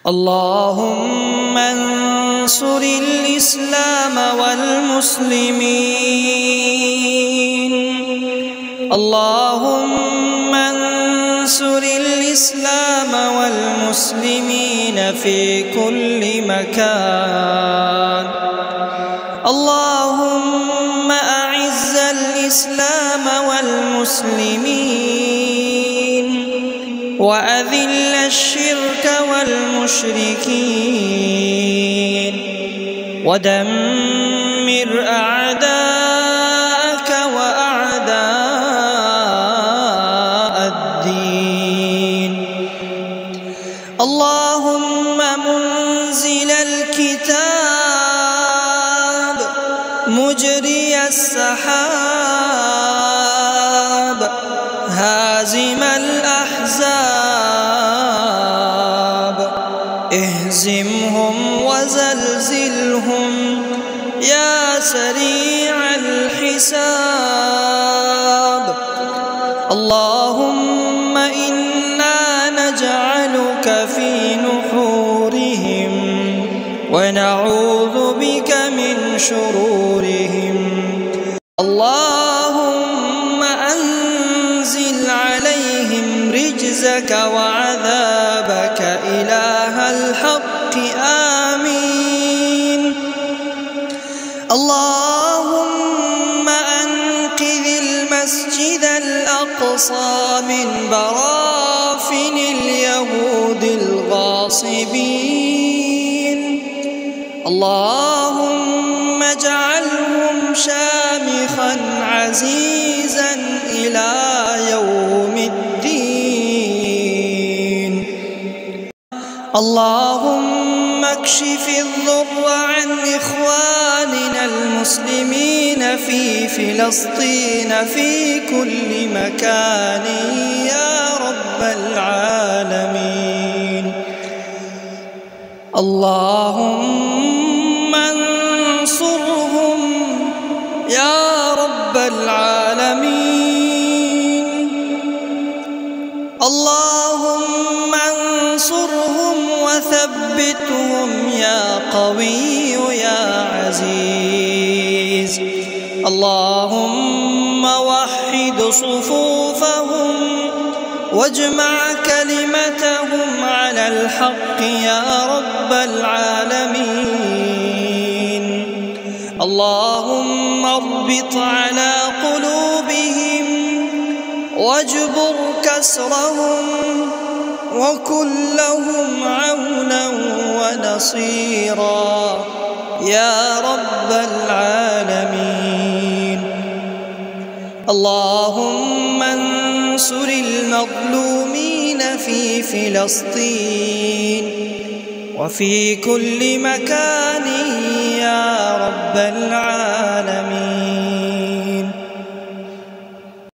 اللهم انصر الإسلام والمسلمين. اللهم انصر الإسلام والمسلمين في كل مكان. اللهم أعز الإسلام والمسلمين وأذل الشرك والمشركين ودمر أعداءك وأعداء الدين. اللهم منزل الكتاب مجري السحاب هازم الأحزاب اهزمهم وزلزلهم يا سريع الحساب. اللهم إنا نجعلك في نحورهم ونعوذ بك من شرورهم. اللهم أنزل عليهم رجزك وعذابك إله الحق آمين. اللهم أنقذ المسجد الأقصى من براثن اليهود الغاصبين. اللهم اجعلهم شامخا عزيزا إلى يوم الدين. اللهم اكشف الضر عن إخواننا المسلمين في فلسطين في كل مكان يا رب العالمين. اللهم انصرهم يا رب العالمين. اللهم انصرهم وثبتهم يا قوي يا عزيز. اللهم وحد صفوفهم واجمع كلمتهم على الحق يا رب العالمين. اللهم اربط على قلوبهم واجبر كسرهم وكن لهم عونا ونصيرا يا رب العالمين. اللهم انصر المظلومين في فلسطين وفي كل مكان يا رب العالمين.